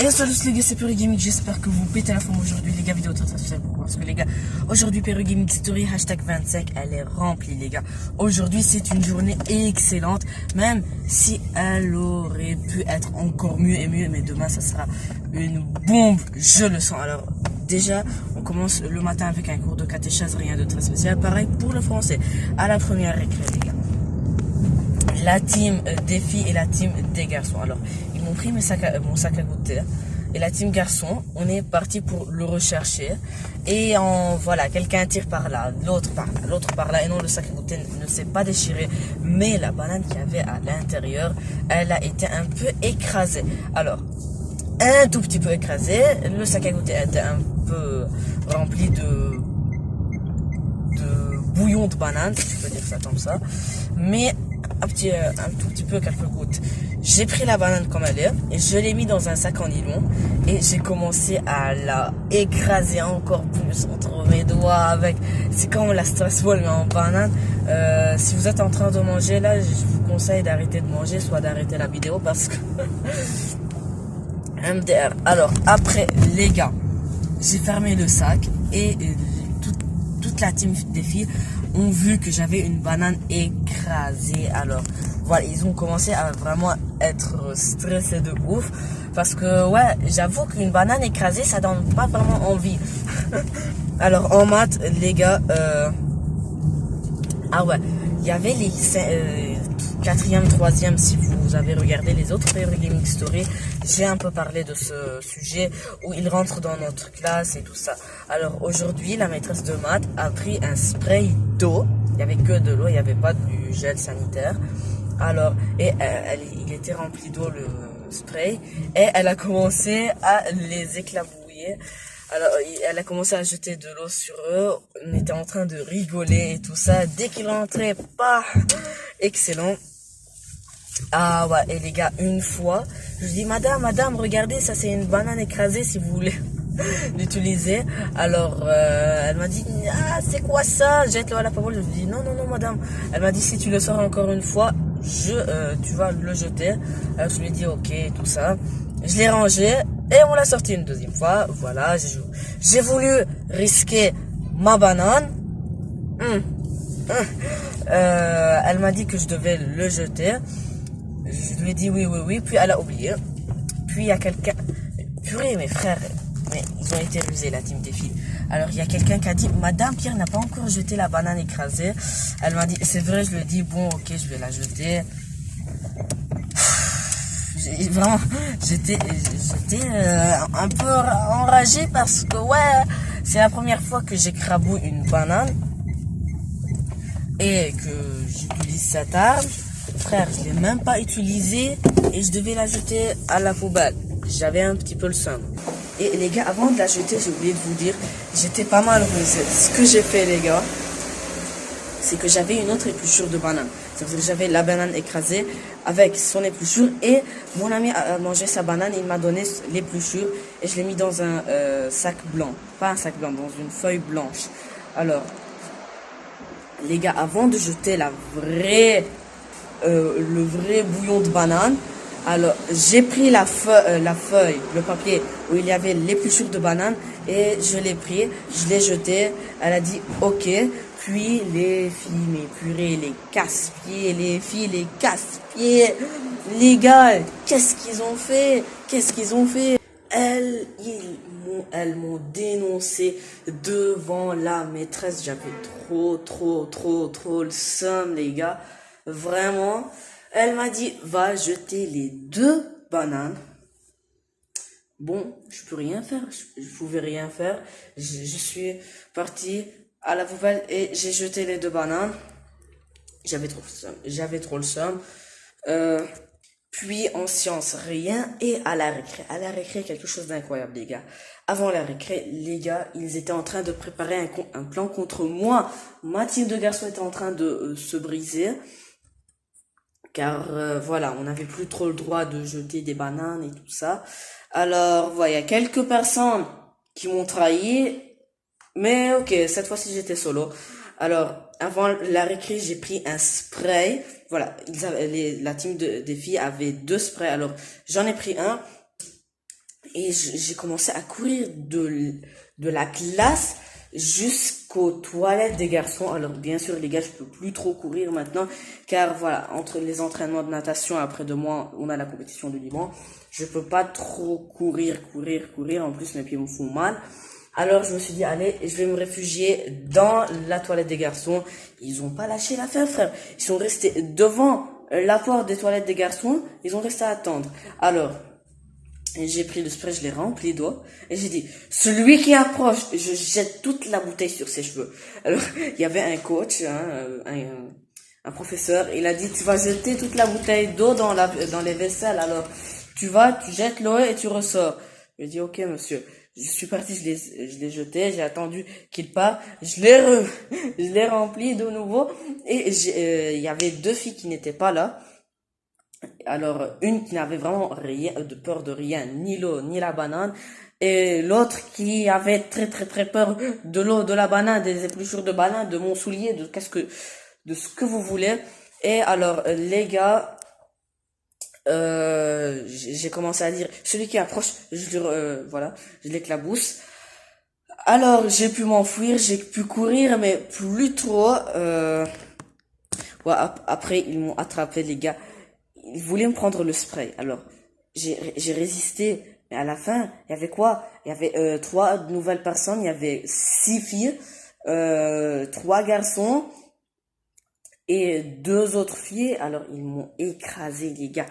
Et salut les gars, c'est Perry Gaming, j'espère que vous pétez la forme aujourd'hui les gars, vidéo très spéciale. Pourquoi? Parce que les gars, aujourd'hui Perry Gaming Story hashtag 25, elle est remplie les gars. Aujourd'hui c'est une journée excellente, même si elle aurait pu être encore mieux et mieux, mais demain ça sera une bombe, je le sens. Alors déjà, on commence le matin avec un cours de catéchèse, rien de très spécial. Pareil pour le français, à la première récré les gars. La team des filles et la team des garçons. Alors, ils m'ont pris mon sac à goûter. Et la team garçon, on est parti pour le rechercher. Et voilà, quelqu'un tire par là, l'autre par là, l'autre par là. Et non, le sac à goûter ne s'est pas déchiré. Mais la banane qu'il y avait à l'intérieur, elle a été un peu écrasée. Alors, un tout petit peu écrasée. Le sac à goûter était un peu rempli de bouillon de banane, si je peux dire ça comme ça. Mais un tout petit peu, quelques gouttes. J'ai pris la banane comme elle est et je l'ai mis dans un sac en nylon et j'ai commencé à la écraser encore plus entre mes doigts avec, c'est comme la stress ball mais en banane. Si vous êtes en train de manger là, je vous conseille d'arrêter de manger, soit d'arrêter la vidéo parce que MDR. Alors après les gars, j'ai fermé le sac et toute la team des filles ont vu que j'avais une banane écrasée. Alors voilà, ils ont commencé à vraiment être stressés de ouf parce que ouais, j'avoue qu'une banane écrasée ça donne pas vraiment envie. Alors en maths les gars, ah ouais, il y avait les quatrième, troisième, si vous avez regardé les autres Perry Gaming Story, j'ai un peu parlé de ce sujet où ils rentrent dans notre classe et tout ça. Alors aujourd'hui, la maîtresse de maths a pris un spray d'eau. Il n'y avait que de l'eau, il n'y avait pas du gel sanitaire. Alors, et il était rempli d'eau le spray et elle a commencé à les éclabouiller. Alors, elle a commencé à jeter de l'eau sur eux. On était en train de rigoler et tout ça. Dès qu'il rentrait, pas excellent. Ah ouais, et les gars, une fois, je dis, madame, regardez, ça c'est une banane écrasée si vous voulez l'utiliser. Alors, elle m'a dit, ah, c'est quoi ça? Jette-le à la poubelle. Je lui dis, non, madame. Elle m'a dit, si tu le sors encore une fois, tu vas le jeter. Alors, je lui ai dit, ok, tout ça. Je l'ai rangé et on l'a sorti une deuxième fois. Voilà, j'ai voulu risquer ma banane. Elle m'a dit que je devais le jeter. Je lui ai dit oui, puis elle a oublié. Puis il y a quelqu'un... Purée, mes frères, mais ils ont été rusés, la team des filles. Alors il y a quelqu'un qui a dit, Madame Pierre n'a pas encore jeté la banane écrasée. Elle m'a dit, c'est vrai, je lui ai dit, bon, ok, je vais la jeter. Vraiment, j'étais un peu enragé parce que, ouais, c'est la première fois que j'écrabouille une banane et que j'utilise cette arme. Frère, je l'ai même pas utilisée et je devais la jeter à la poubelle. J'avais un petit peu le seum. Et les gars, avant de la jeter, j'ai oublié de vous dire, j'étais pas mal rusé. Ce que j'ai fait, les gars, c'est que j'avais une autre épluchure de banane. C'est-à-dire que j'avais la banane écrasée avec son épluchure et mon ami a mangé sa banane et il m'a donné l'épluchure et je l'ai mis dans un sac blanc. Pas un sac blanc, dans une feuille blanche. Alors, les gars, avant de jeter le vrai bouillon de banane, alors j'ai pris la feuille, le papier où il y avait l'épluchure de banane et je l'ai pris, je l'ai jeté. Elle a dit ok. Puis les filles, mes purées, les casse-pieds, les filles, les casse-pieds. Les gars, qu'est-ce qu'ils ont fait? Elles m'ont dénoncé devant la maîtresse. J'avais trop le seum, les gars. Vraiment. Elle m'a dit, va jeter les 2 bananes. Bon, je peux rien faire. Je pouvais rien faire. Je suis parti à la poubelle et j'ai jeté les 2 bananes. J'avais trop le seum. Puis en sciences, rien. Et à la récré, quelque chose d'incroyable, les gars. Avant la récré, les gars, ils étaient en train de préparer un plan contre moi. Ma team de garçons était en train de se briser. Car voilà, on n'avait plus trop le droit de jeter des bananes et tout ça. Alors voilà, il y a quelques personnes qui m'ont trahi. Mais ok, cette fois-ci j'étais solo. Alors, avant la récré, j'ai pris un spray. Voilà, la team des filles avait 2 sprays. Alors, j'en ai pris un. Et j'ai commencé à courir de la classe jusqu'aux toilettes des garçons. Alors bien sûr les gars, je peux plus trop courir maintenant, car voilà, entre les entraînements de natation, après 2 mois, on a la compétition du Liban. Je peux pas trop courir. En plus mes pieds me font mal. Alors je me suis dit, allez, je vais me réfugier dans la toilette des garçons. Ils ont pas lâché l'affaire, frère. Ils sont restés devant la porte des toilettes des garçons. Ils ont resté à attendre. Alors, j'ai pris le spray, je l'ai rempli d'eau. Et j'ai dit, celui qui approche, je jette toute la bouteille sur ses cheveux. Alors, il y avait un coach, hein, un professeur. Il a dit, tu vas jeter toute la bouteille d'eau dans les vaisselles. Alors, tu jettes l'eau et tu ressors. Je dis, ok, monsieur. Je suis parti, je l'ai jeté, j'ai attendu qu'il part, je l'ai rempli de nouveau, et il y avait 2 filles qui n'étaient pas là. Alors, une qui n'avait vraiment rien, de peur de rien, ni l'eau, ni la banane, et l'autre qui avait très peur de l'eau, de la banane, des épluchures de banane, de mon soulier, de ce que vous voulez. Et alors, les gars, j'ai commencé à dire, celui qui approche, voilà, je l'éclabousse. Alors, j'ai pu m'enfuir, j'ai pu courir, mais plus trop. Ouais, après, ils m'ont attrapé, les gars. Ils voulaient me prendre le spray. Alors, j'ai résisté. Mais à la fin, il y avait quoi? Il y avait 3 nouvelles personnes. Il y avait 6 filles, 3 garçons et 2 autres filles. Alors, ils m'ont écrasé, les gars.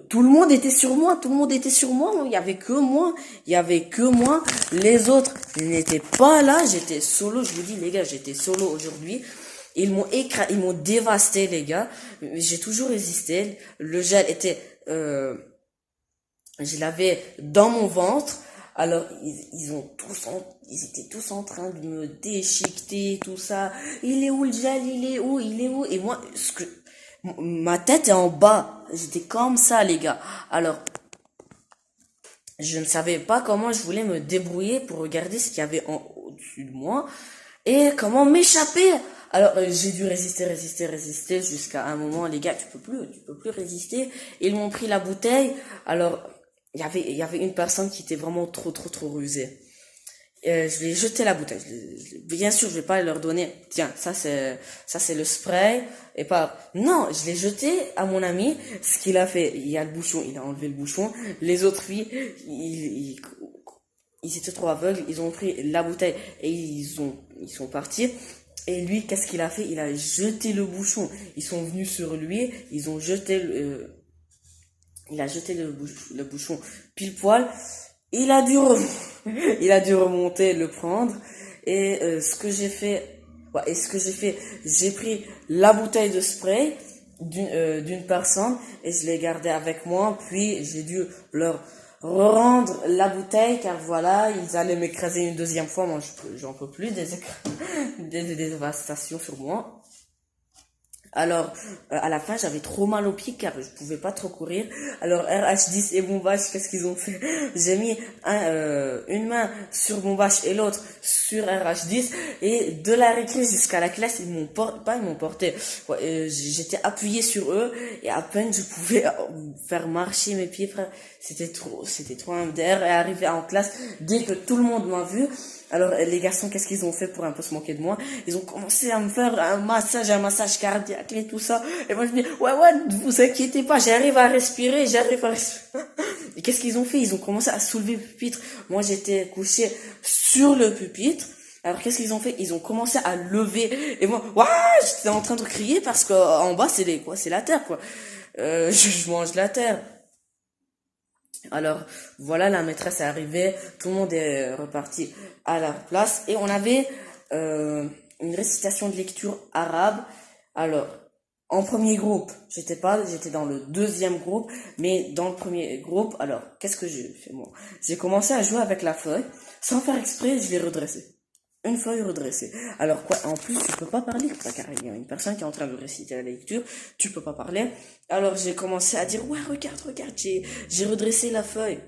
Tout le monde était sur moi. Tout le monde était sur moi. Il y avait que moi. Il y avait que moi. Les autres n'étaient pas là. J'étais solo. Je vous dis, les gars, j'étais solo aujourd'hui. Ils m'ont dévasté, les gars. J'ai toujours résisté. Le gel était, je l'avais dans mon ventre. Alors, ils étaient tous en train de me déchiqueter, tout ça. Il est où le gel? Il est où? Il est où? Et moi, ma tête est en bas. J'étais comme ça, les gars. Alors, je ne savais pas comment je voulais me débrouiller pour regarder ce qu'il y avait au-dessus de moi et comment m'échapper. Alors, j'ai dû résister jusqu'à un moment, les gars, tu peux plus résister. Ils m'ont pris la bouteille. Alors, il y avait une personne qui était vraiment trop rusée. Je lui ai jeté la bouteille. Bien sûr, je vais pas leur donner, tiens, ça c'est le spray. Non, je l'ai jeté à mon ami. Ce qu'il a fait, il y a le bouchon, il a enlevé le bouchon. Les autres filles, ils étaient trop aveugles. Ils ont pris la bouteille et ils sont partis. Et lui, qu'est-ce qu'il a fait? Il a jeté le bouchon. Ils sont venus sur lui. Il a jeté le bouchon pile poil. Il a dû remonter, le prendre. Et ce que j'ai fait, j'ai pris la bouteille de spray d'une personne et je l'ai gardée avec moi. Puis j'ai dû leur rendre la bouteille, car voilà, ils allaient m'écraser une deuxième fois. Moi, j'en peux plus des dévastations sur moi. Alors, à la fin, j'avais trop mal aux pieds car je pouvais pas trop courir. Alors, RH10 et Bombash, qu'est-ce qu'ils ont fait? J'ai mis une main sur Bombash et l'autre sur RH10, et de la récré jusqu'à la classe, ils m'ont porté. Ouais, j'étais appuyé sur eux et à peine je pouvais faire marcher mes pieds, frère. C'était trop MDR. Et arrivé en classe, dès que tout le monde m'a vu, alors les garçons, qu'est-ce qu'ils ont fait pour un peu se moquer de moi? Ils ont commencé à me faire un massage cardiaque et tout ça. Et moi je dis, ouais, vous inquiétez pas, j'arrive à respirer. Et qu'est-ce qu'ils ont fait? Ils ont commencé à soulever le pupitre. Moi j'étais couché sur le pupitre. Alors qu'est-ce qu'ils ont fait? Ils ont commencé à lever. Et moi, j'étais en train de crier parce que en bas c'est la terre, quoi. Je mange la terre. Alors voilà, la maîtresse est arrivée, tout le monde est reparti à leur place et on avait une récitation de lecture arabe. Alors, en premier groupe, j'étais dans le deuxième groupe, mais dans le premier groupe, alors qu'est-ce que j'ai fait moi? J'ai commencé à jouer avec la feuille, sans faire exprès, je l'ai redressée. Une feuille redressée. Alors quoi, en plus tu peux pas parler, car il y a une personne qui est en train de réciter la lecture, tu peux pas parler. Alors j'ai commencé à dire, ouais, regarde, j'ai redressé la feuille.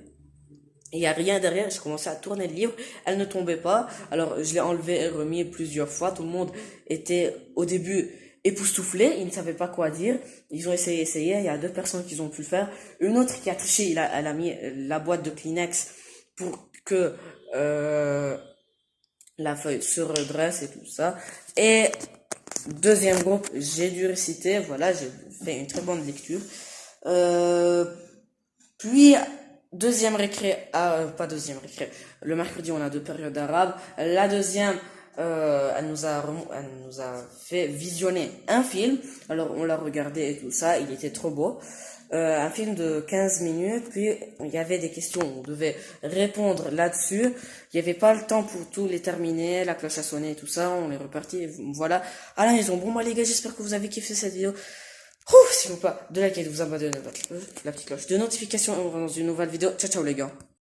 Il y a rien derrière, j'ai commencé à tourner le livre, elle ne tombait pas. Alors je l'ai enlevé et remis plusieurs fois. Tout le monde était au début époustouflés, ils ne savaient pas quoi dire. Ils ont essayé. Il y a deux personnes qui ont pu le faire. Une autre qui a triché, elle a mis la boîte de Kleenex pour que la feuille se redresse et tout ça. Et deuxième groupe, j'ai dû réciter. Voilà, j'ai fait une très bonne lecture. Puis deuxième récré, pas deuxième récré. Le mercredi, on a deux périodes arabes. La deuxième, elle nous a fait visionner un film. Alors on l'a regardé et tout ça, il était trop beau. Un film de 15 minutes, puis il y avait des questions, on devait répondre là-dessus. Il n'y avait pas le temps pour tout les terminer, la cloche a sonné et tout ça, on est reparti, voilà. À la maison, bon moi les gars, j'espère que vous avez kiffé cette vidéo. S'il vous plaît, de liker, de vous abonner, de la petite cloche de notification, et on se revoit dans une nouvelle vidéo. Ciao ciao les gars.